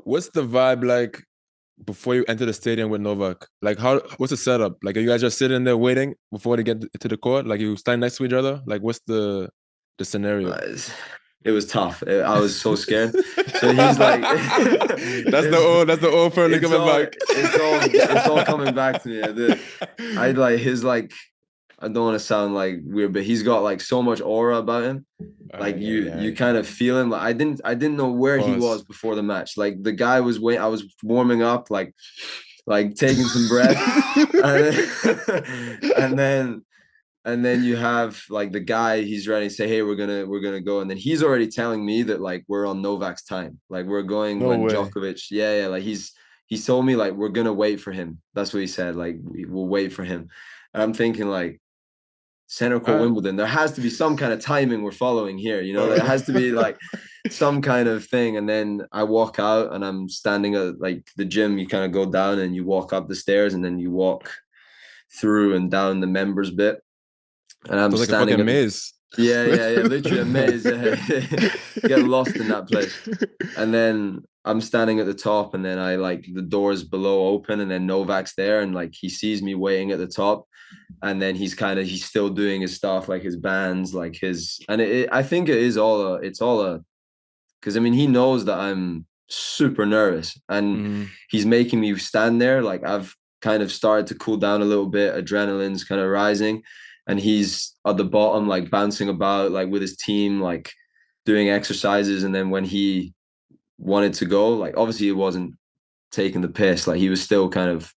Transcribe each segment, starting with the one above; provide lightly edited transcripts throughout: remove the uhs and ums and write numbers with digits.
what's the vibe like before you enter the stadium with Novak? Like, what's the setup? Like, are you guys just sitting there waiting before they get to the court? Like, you stand next to each other? Like, what's the scenario? It was tough. I was so scared. So he's like, that's the old Fearnley coming back. It's all coming back to me. I like his like. I don't want to sound like weird, but he's got like so much aura about him. Like you kind of feel him. Like I didn't know where he was before the match. Like the guy was waiting. I was warming up, like taking some breath, and then you have like the guy. He's ready to say, "Hey, we're gonna go," and then he's already telling me that like we're on Novak's time. Like we're going No when way. Djokovic. Yeah. Like he told me like we're gonna wait for him. That's what he said. Like we'll wait for him. And I'm thinking like, center court Wimbledon, there has to be some kind of timing we're following here, you know, there has to be like some kind of thing. And then I walk out and I'm standing at like the gym. You kind of go down and you walk up the stairs and then you walk through and down the members bit, and I'm like standing a fucking maze. Yeah, literally a maze. Get lost in that place. And then I'm standing at the top, and then I like the doors below open, and then Novak's there, and like he sees me waiting at the top, and then he's still doing his stuff, like his bands, like his, and I think it's all because I mean he knows that I'm super nervous, and he's making me stand there. Like I've kind of started to cool down a little bit, adrenaline's kind of rising, and he's at the bottom, like bouncing about, like with his team, like doing exercises. And then when he wanted to go, like obviously he wasn't taking the piss, like he was still kind of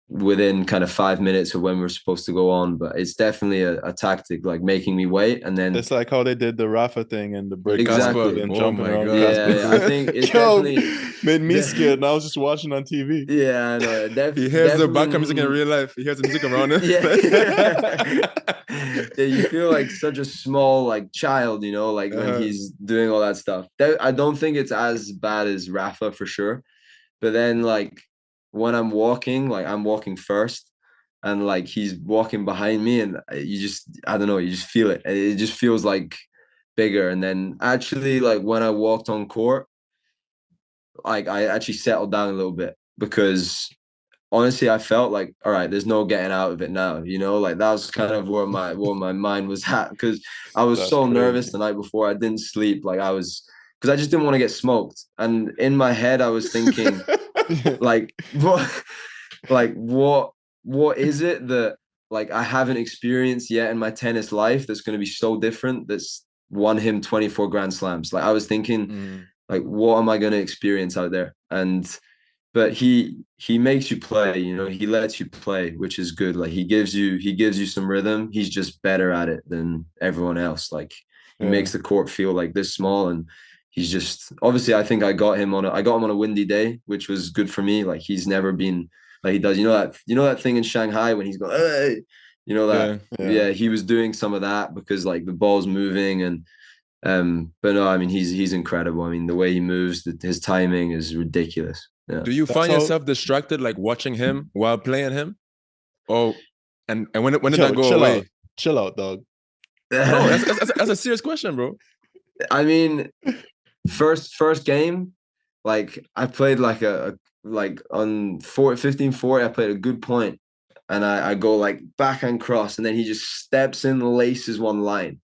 within kind of 5 minutes of when we're supposed to go on. But it's definitely a tactic, like making me wait. And then it's like how they did the Rafa thing and the break exactly and jumping around. Yeah, I think it's definitely made me scared, and I was just watching on TV. Yeah, I know. He hears the background music in real life. He hears the music around him. Yeah, you feel like such a small like child, you know, like when he's doing all that stuff. I don't think it's as bad as Rafa for sure. But then like when I'm walking first, and like he's walking behind me, and I don't know, you just feel it. It just feels like bigger. And then actually like when I walked on court, like I actually settled down a little bit, because honestly I felt like, all right, there's no getting out of it now, you know, like that was kind of where my mind was at, because I was nervous the night before. I didn't sleep, like because I just didn't want to get smoked. And in my head I was thinking like what is it that like I haven't experienced yet in my tennis life that's going to be so different, that's won him 24 Grand Slams? Like I was thinking like, what am I going to experience out there? But he makes you play, you know, he lets you play, which is good. Like he gives you some rhythm. He's just better at it than everyone else. Like he makes the court feel like this small, and he's just, obviously I think I got him on a windy day, which was good for me. Like he's never been like he does, you know that thing in Shanghai when he's going, hey, you know that, yeah, he was doing some of that because like the ball's moving. And but no, I mean he's incredible. I mean the way he moves, his timing is ridiculous. Yeah. Do you find yourself distracted like watching him while playing him? Oh, and when did that go away? Chill out, dog. No, that's a serious question, bro. I mean, first game, like I played like like on 15-40, I played a good point, and I go like backhand cross, and then he just steps in, laces one line.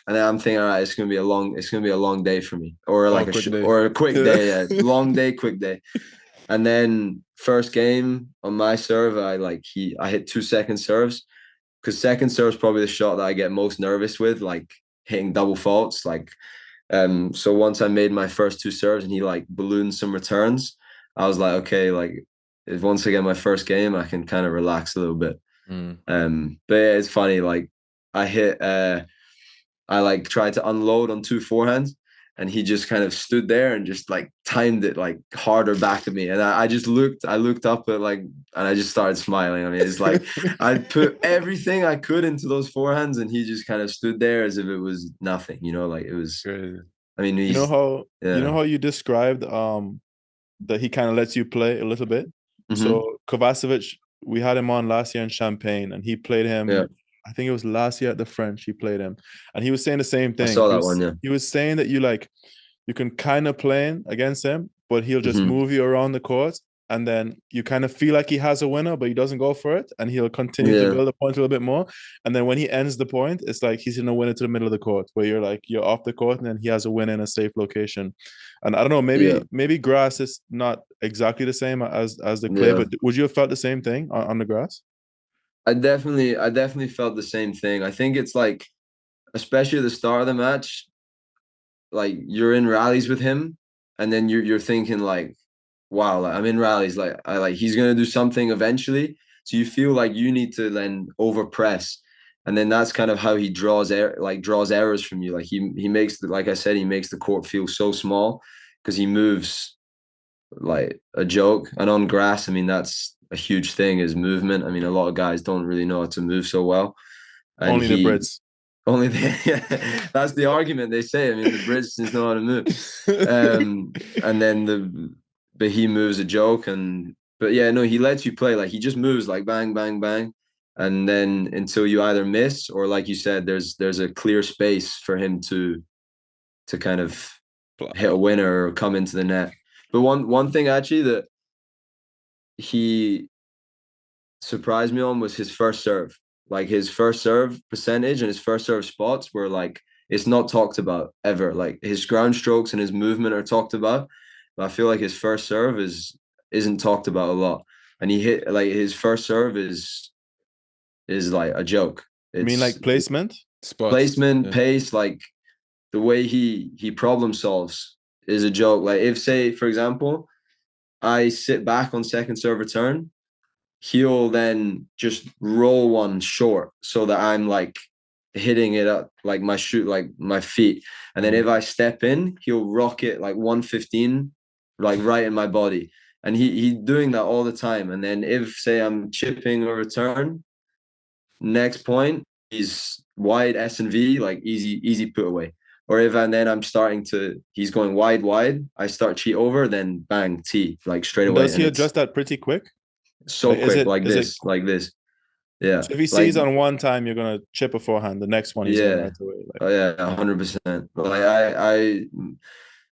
And then I'm thinking, all right, it's gonna be a long day for me, or like a quick day, long day, quick day. And then first game on my serve, I hit 2-second serves, because second serve's probably the shot that I get most nervous with, like hitting double faults. Like, so once I made my first 2 serves and he like ballooned some returns, I was like, okay, like if once I get my first game, I can kind of relax a little bit. But yeah, it's funny. Like I like tried to unload on 2 forehands, and he just kind of stood there and just like timed it like harder back at me. And I looked up at like, and I just started smiling. I mean, it's like I put everything I could into those forehands, and he just kind of stood there as if it was nothing, you know, like it was crazy. I mean, you know how you described that he kind of lets you play a little bit. So Kovacevic, we had him on last year in Champagne, and he played him. I think it was last year at the French, he played him, and he was saying the same thing. I saw that one, yeah. He was saying that you can kind of play against him, but he'll just move you around the court, and then you kind of feel like he has a winner, but he doesn't go for it, and he'll continue to build the point a little bit more. And then when he ends the point, it's like he's going to win it to the middle of the court, where you're off the court, and then he has a win in a safe location. And I don't know, maybe grass is not exactly the same as the clay, but would you have felt the same thing on the grass? I definitely felt the same thing. I think it's like, especially at the start of the match, like you're in rallies with him, and then you're thinking like, wow, like I'm in rallies, like he's gonna do something eventually. So you feel like you need to then over press, and then that's kind of how he draws errors from you. Like he makes like I said, he makes the court feel so small because he moves like a joke. And on grass, I mean, that's a huge thing, is movement. I mean, a lot of guys don't really know how to move so well. And only the Brits. Only that's the argument they say. I mean, the Brits just know how to move. And then but he moves a joke, but yeah, no, he lets you play. Like he just moves like bang, bang, bang. And then until you either miss, or like you said, there's a clear space for him to kind of hit a winner or come into the net. But one thing actually that he surprised me on was his first serve. Like his first serve percentage and his first serve spots were like, it's not talked about ever. Like his ground strokes and his movement are talked about, but I feel like his first serve isn't talked about a lot. And he hit, like, his first serve is like a joke. I mean, like placement, pace, like the way he problem solves is a joke. Like if, say, for example, I sit back on second serve return, he'll then just roll one short so that I'm like hitting it up like my feet. And then if I step in, he'll rock it like 115, like right in my body. And he's doing that all the time. And then if, say, I'm chipping a return, next point, he's wide S&V, like easy put away. Or if he's going wide, I start cheat over, then bang, tee, like straight away. Does he adjust that pretty quick? So like, quick, like this. Yeah. So if he sees on one time you're gonna chip a forehand, the next one he's going right away. Like, 100%. Like I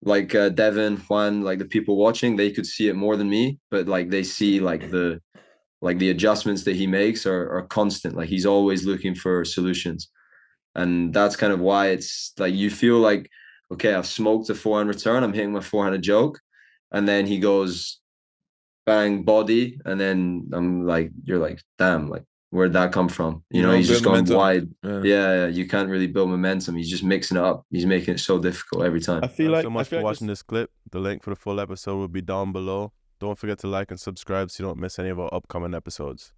like Devin, Juan, like the people watching, they could see it more than me, but like they see like the adjustments that he makes are constant. Like he's always looking for solutions. And that's kind of why it's like you feel like, okay, I've smoked a forehand return, I'm hitting my forehand a joke, and then he goes bang body, and then you're like, damn, like where'd that come from? You know, he's just going wide. Yeah, you can't really build momentum. He's just mixing it up. He's making it so difficult every time. I feel like so much for watching this clip. The link for the full episode will be down below. Don't forget to like and subscribe so you don't miss any of our upcoming episodes.